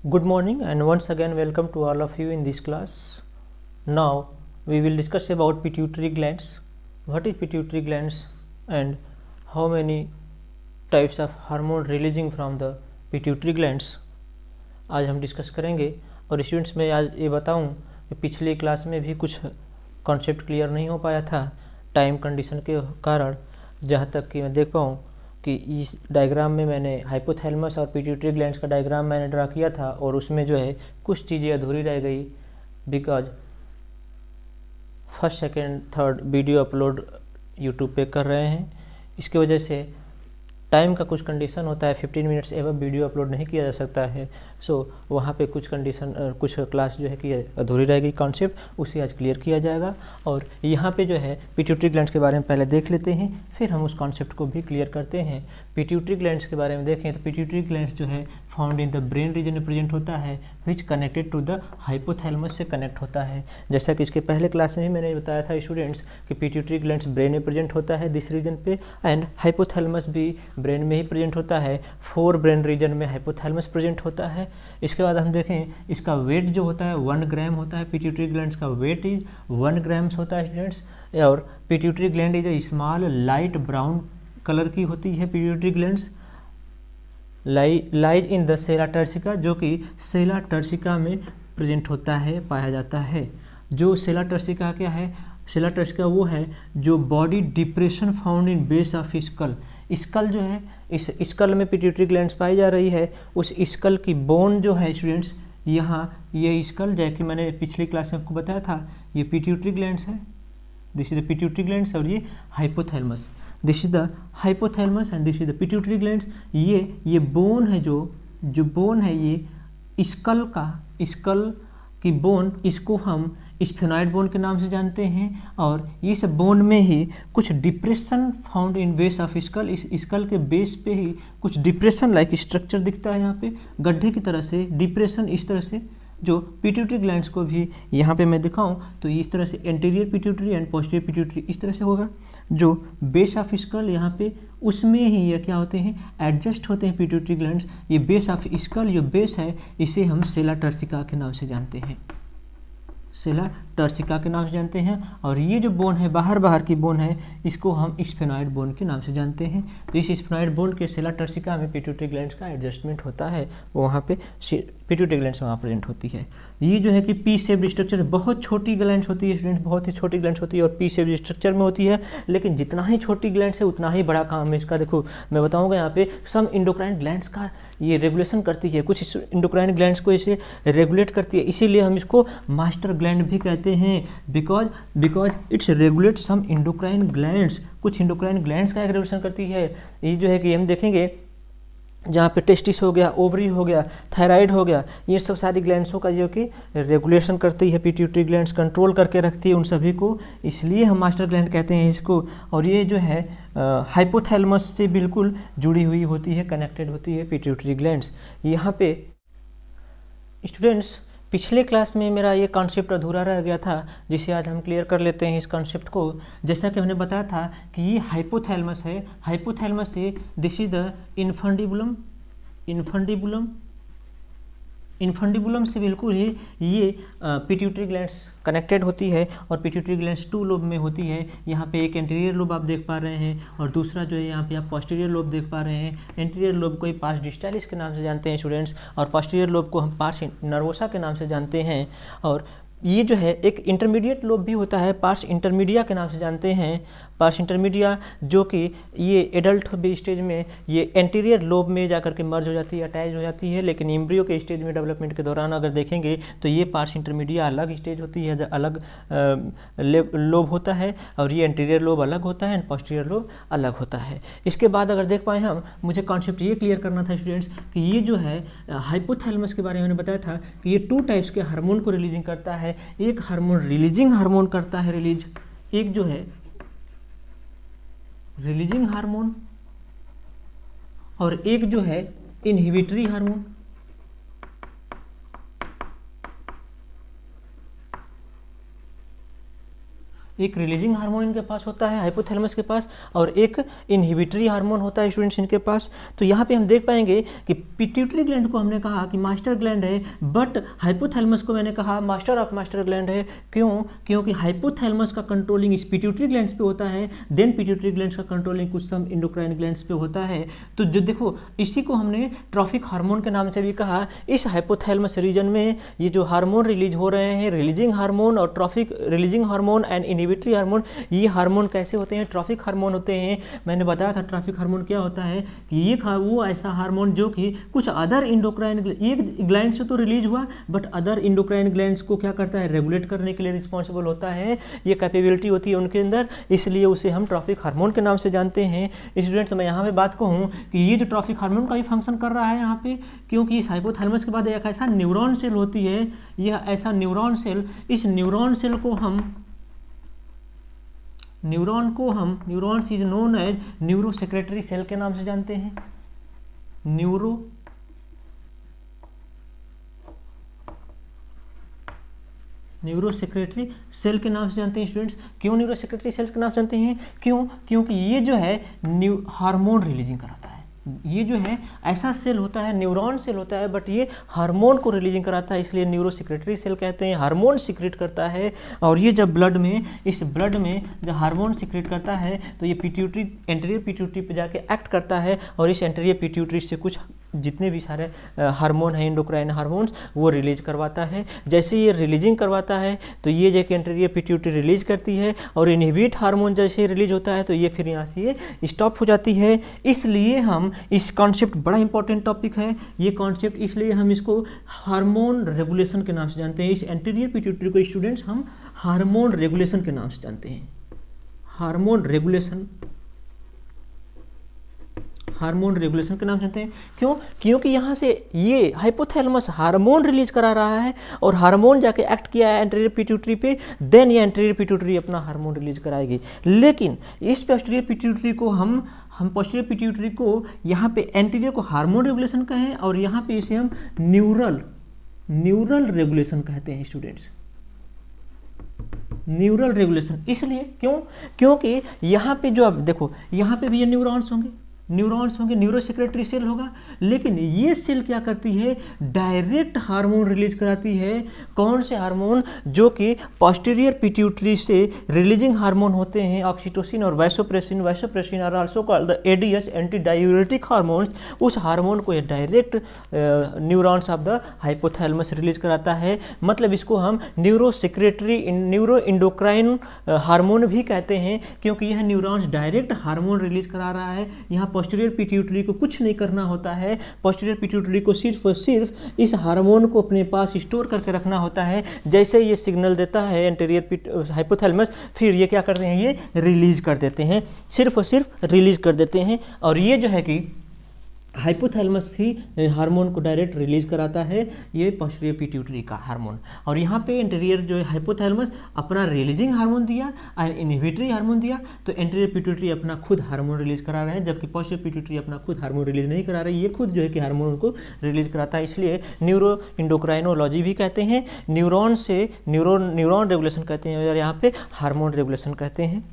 Good morning and once again welcome to all of you in this class. Now we will discuss about pituitary glands. What is pituitary glands and how many types of hormone releasing from the pituitary glands आज हम discuss करेंगे। और students मैं आज ये बताऊं कि पिछली क्लास में भी कुछ कॉन्सेप्ट क्लियर नहीं हो पाया था टाइम कंडीशन के कारण, जहाँ तक कि मैं देख पाऊँ कि इस डायग्राम में मैंने हाइपोथैलेमस और पिट्यूटरी ग्लैंड्स का डायग्राम मैंने ड्रा किया था और उसमें जो है कुछ चीज़ें अधूरी रह गई because first second third video upload YouTube पे कर रहे हैं। इसकी वजह से टाइम का कुछ कंडीशन होता है, 15 मिनट्स एवं वीडियो अपलोड नहीं किया जा सकता है। सो वहाँ पे कुछ कंडीशन कुछ क्लास जो है कि अधूरी रह गई कॉन्सेप्ट, उसे आज क्लियर किया जाएगा। और यहाँ पे जो है पिट्यूटरी ग्लैंड्स के बारे में पहले देख लेते हैं, फिर हम उस कॉन्सेप्ट को भी क्लियर करते हैं। पिट्यूटरी ग्लैंड्स के बारे में देखें तो पिट्यूटरी ग्लैंड्स जो है found in the brain region में प्रेजेंट होता है which connected to the hypothalamus से कनेक्ट होता है। जैसा कि इसके पहले क्लास में ही मैंने बताया था स्टूडेंट्स कि पिट्यूटरी ग्लैंड्स ब्रेन में प्रेजेंट होता है दिस रीजन पे, एंड हाइपोथैलेमस भी ब्रेन में ही प्रेजेंट होता है। 4 ब्रेन रीजन में हाइपोथैलेमस प्रेजेंट होता है। इसके बाद हम देखें इसका वेट जो होता है 1 ग्राम होता है। पिट्यूटरी ग्लैंड्स का वेट इज 1 ग्राम्स होता है स्टूडेंट्स। और pituitary gland is a small light brown colour की होती है। Pituitary glands lies in the sella turcica, जो कि सेला टर्सिका में प्रेजेंट होता है, पाया जाता है। जो सेला टर्सिका क्या है? सेला टर्सिका वो है जो body depression found in base of skull. Skull जो है, इस स्कल में पिट्यूटरी ग्लैंड्स पाई जा रही है। उस स्कल की बोन जो है स्टूडेंट्स, यहाँ ये स्कल जैसे कि मैंने पिछली क्लास में आपको बताया था, ये पिट्यूटरी ग्लैंड्स है, this is the pituitary glands, और ये hypothalamus, this is the hypothalamus and this is the pituitary glands. ये बोन है, जो बोन है ये स्कल की बोन, इसको हम स्फेनॉइड बोन के नाम से जानते हैं। और इस बोन में ही कुछ depression found in base of school, इस स्कल के बेस पे ही कुछ डिप्रेशन लाइक स्ट्रक्चर दिखता है, यहाँ पे गड्ढे की तरह से डिप्रेशन इस तरह से, जो पिट्यूटरी ग्लैंड्स को भी यहाँ पे मैं दिखाऊं तो इस तरह से anterior pituitary and posterior pituitary इस तरह से होगा। जो बेस ऑफ स्कल यहाँ पे उसमें ही ये क्या होते हैं, एडजस्ट होते हैं पिट्यूटरी ग्लैंड्स। ये बेस ऑफ स्कल जो बेस है इसे हम सेला टर्सिका के नाम से जानते हैं, सेला टर्सिका के नाम से जानते हैं। और ये जो बोन है बाहर की बोन है, इसको हम स्फेनॉइड बोन के नाम से जानते हैं। तो इस स्फेनॉइड बोन के सेला टर्सिका में पिट्यूटरी ग्लैंड्स का एडजस्टमेंट होता है, वहाँ पे पिट्यूटरी ग्लैंड्स वहाँ प्रेजेंट होती है। ये जो है कि पी शेप्ड स्ट्रक्चर, बहुत छोटी ग्लैंड्स होती है स्टूडेंट्स, बहुत ही छोटी ग्लैंड्स होती है और पी शेप्ड स्ट्रक्चर में होती है। लेकिन जितना ही छोटी ग्लैंड्स है उतना ही बड़ा काम है इसका। देखो मैं बताऊंगा यहाँ पे सम इंडोक्राइन ग्लैंड्स का ये रेगुलेशन करती है, कुछ इंडोक्राइन ग्लैंड्स को इसे रेगुलेट करती है, इसीलिए हम इसको मास्टर ग्लैंड भी कहते हैं। Because it's regulate some endocrine glands, कुछ इंडोक्राइन ग्लैंड्स का रेगुलेशन करती है। ये जो है कि हम देखेंगे जहाँ पे टेस्टिस हो गया, ओवरी हो गया, थायराइड हो गया, ये सब सारी ग्लैंड्सों का जो कि रेगुलेशन करती है पिट्यूटरी ग्लैंड्स, कंट्रोल करके रखती है उन सभी को, इसलिए हम मास्टर ग्लैंड कहते हैं इसको। और ये जो है हाइपोथैलेमस से बिल्कुल जुड़ी हुई होती है, कनेक्टेड होती है पिट्यूटरी ग्लैंड्स। यहाँ पे स्टूडेंट्स पिछले क्लास में मेरा ये कॉन्सेप्ट अधूरा रह गया था, जिसे आज हम क्लियर कर लेते हैं इस कॉन्सेप्ट को। जैसा कि हमने बताया था कि ये हाइपोथैलेमस है, हाइपोथैलेमस से दिस इज द इन्फंडिबुलम से बिल्कुल ही ये पिट्यूटरी ग्लैंड्स कनेक्टेड होती है। और पिट्यूटरी ग्लैंड्स 2 लोब में होती है। यहाँ पे एक एंटीरियर लोब आप देख पा रहे हैं और दूसरा जो है यहाँ पे आप पोस्टीरियर लोब देख पा रहे हैं। एंटीरियर लोब को ही पार्स डिस्टालिस के नाम से जानते हैं स्टूडेंट्स, और पोस्टीरियर लोब को हम पार्स नर्वोसा के नाम से जानते हैं। और ये जो है एक इंटरमीडिएट लोब भी होता है, पार्स इंटरमीडिया के नाम से जानते हैं, पार्स इंटरमीडिया, जो कि ये एडल्ट स्टेज में ये एंटीरियर लोब में जाकर के मर्ज हो जाती है, अटैच हो जाती है। लेकिन एम्ब्रियो के स्टेज में डेवलपमेंट के दौरान अगर देखेंगे तो ये पार्स इंटरमीडिया अलग स्टेज होती है, अलग लोब होता है, और ये एंटीरियर लोब अलग होता है एंड पोस्टीरियर लोब अलग होता है। इसके बाद अगर देख पाए हम, मुझे कॉन्सेप्ट ये क्लियर करना था स्टूडेंट्स कि ये जो है हाइपोथैलेमस के बारे में मैंने बताया था कि ये 2 टाइप्स के हार्मोन को रिलीजिंग करता है। एक हार्मोन रिलीजिंग हार्मोन करता है, एक जो है रिलीजिंग हार्मोन, और एक जो है इनहिबिटरी हार्मोन। एक रिलीजिंग हार्मोन इनके पास होता है हाइपोथैलेमस के पास, और एक इनहिबिटरी हार्मोन होता है स्टूडेंट्स इनके पास। तो यहाँ पे हम देख पाएंगे कि पिट्यूटरी ग्लैंड को हमने कहा कि मास्टर ग्लैंड है, बट हाइपोथैलेमस को मैंने कहा मास्टर ऑफ मास्टर ग्लैंड है। क्यों? क्योंकि हाइपोथैलेमस का कंट्रोलिंग इस पिट्यूटरी ग्लैंड्स पे होता है, देन पिट्यूटरी ग्लैंड्स का कंट्रोलिंग कुछ सम इंडोक्राइन ग्लैंड्स पे होता है। तो जो देखो इसी को हमने ट्रॉफिक हार्मोन के नाम से भी कहा। इस हाइपोथैलेमस रीजन में ये जो हार्मोन रिलीज हो रहे हैं, रिलीजिंग हार्मोन और trophic, releasing hormone and inhibitory hormone, ये हार्मोन कैसे होते हैं? ट्रॉफिक हार्मोन होते हैं। मैंने बताया था ट्रॉफिक हार्मोन क्या होता है कि ये वो ऐसा हार्मोन जो कि कुछ अदर इंडोक्राइन, एक ग्लैंड से तो रिलीज हुआ बट अदर इंडोक्राइन ग्लैंड्स को क्या करता है? रेगुलेट करने के लिए रिस्पॉन्सिबल होता है, ये कैपेबिलिटी होती है उनके अंदर, इसलिए उसे हम ट्रॉफिक हार्मोन के नाम से जानते हैं। स्टूडेंट, तो मैं यहाँ पे बात कहूँ कि ये जो ट्रॉफिक हार्मोन का भी फंक्शन कर रहा है यहाँ पे, क्योंकि इस हाइपोथैलेमस के बाद एक ऐसा न्यूरॉन सेल होती है, यह ऐसा न्यूरॉन सेल, इस न्यूरॉन सेल को हम neurons is known as neuro secretory cell के नाम से जानते हैं। न्यूरो सेक्रेटरी सेल के नाम से जानते हैं स्टूडेंट्स। क्यों न्यूरो सेक्रेटरी सेल के नाम से जानते हैं? क्यों? क्योंकि ये जो है हार्मोन रिलीजिंग कराता है। ये जो है ऐसा सेल होता है, न्यूरॉन सेल होता है, बट ये हार्मोन को रिलीजिंग कराता है, इसलिए न्यूरो सेक्रेटरी सेल कहते हैं। हार्मोन सीक्रेट करता है, और ये जब ब्लड में, इस ब्लड में जब हार्मोन सीक्रेट करता है तो ये पिट्यूटरी, एंटीरियर पिट्यूटरी पे जाके एक्ट करता है, और इस एंटीरियर पिट्यूटरी से कुछ जितने भी सारे हार्मोन हैं, इंडोक्राइन हार्मोन्स, वो रिलीज करवाता है। जैसे ये रिलीजिंग करवाता है तो ये जो कि एंटीरियर पिट्यूटरी रिलीज करती है, और इनहिबिट हार्मोन जैसे रिलीज होता है तो ये फिर यहाँ से ये स्टॉप हो जाती है। इसलिए हम इस कॉन्सेप्ट, बड़ा इंपॉर्टेंट टॉपिक है ये कॉन्सेप्ट, इसलिए हम इसको हार्मोन रेगुलेशन के नाम से जानते हैं। इस एंटीरियर पिट्यूटरी को स्टूडेंट्स हम हार्मोन रेगुलेशन के नाम से जानते हैं। हार्मोन रेगुलेशन के नाम जानते हैं। क्यों? क्योंकि यहाँ से ये हाइपोथैलेमस हार्मोन रिलीज करा रहा है, और हार्मोन जाके एक्ट किया है एंटीरियर पिट्यूटरी पे, देन ये एंटीरियर पिट्यूटरी अपना हार्मोन रिलीज कराएगी। लेकिन इस पोस्टीरियर पिट्यूटरी को हम पोस्टीरियर पिट्यूटरी को यहाँ पे एंटीरियर को हार्मोन रेगुलेशन कहें, और यहाँ पे इसे हम न्यूरल रेगुलेशन कहते हैं स्टूडेंट्स। न्यूरल रेगुलेशन इसलिए क्यों? क्योंकि यहाँ पे जो अब देखो, यहाँ पे भी ये न्यूरॉन्स होंगे, न्यूरो सेक्रेटरी सेल होगा, लेकिन ये सेल क्या करती है? डायरेक्ट हार्मोन रिलीज कराती है। कौन से हार्मोन? जो कि पोस्टीरियर पिट्यूटरी से रिलीजिंग हार्मोन होते हैं, ऑक्सीटोसिन और vasopressin are also called the ADH, anti diuretic hormones. उस हार्मोन को ये direct neurons of the hypothalamus release कराता है। मतलब इसको हम न्यूरो इंडोक्राइन हार्मोन भी कहते हैं, क्योंकि यह न्यूरॉन्स डायरेक्ट हार्मोन रिलीज करा रहा है। यहाँ पोस्टीरियर पिट्यूटरी को कुछ नहीं करना होता है, पोस्टीरियर पिट्यूटरी को सिर्फ और सिर्फ इस हार्मोन को अपने पास स्टोर करके रखना होता है। जैसे ये सिग्नल देता है एंटीरियर हाइपोथैलेमस, फिर ये क्या करते हैं? ये रिलीज कर देते हैं, सिर्फ और सिर्फ रिलीज कर देते हैं। और ये जो है कि हाइपोथैलेमस ही हार्मोन को डायरेक्ट रिलीज कराता है, ये पोस्टीरियर पिट्यूटरी का हार्मोन। और यहाँ पे एंटीरियर जो है हाइपोथैलेमस अपना रिलीजिंग हार्मोन दिया और इनहिबिटरी हार्मोन दिया, तो एंटीरियर पिट्यूटरी अपना खुद हार्मोन रिलीज करा रहे हैं, जबकि पोस्टीरियर पिट्यूटरी अपना खुद हार्मोन रिलीज नहीं करा रही, ये खुद जो है कि हार्मोन को रिलीज कराता है। इसलिए न्यूरो इंडोक्राइनोलॉजी भी कहते हैं, न्यूरॉन रेगुलेशन कहते हैं, और यहाँ पे हार्मोन रेगुलेशन कहते हैं।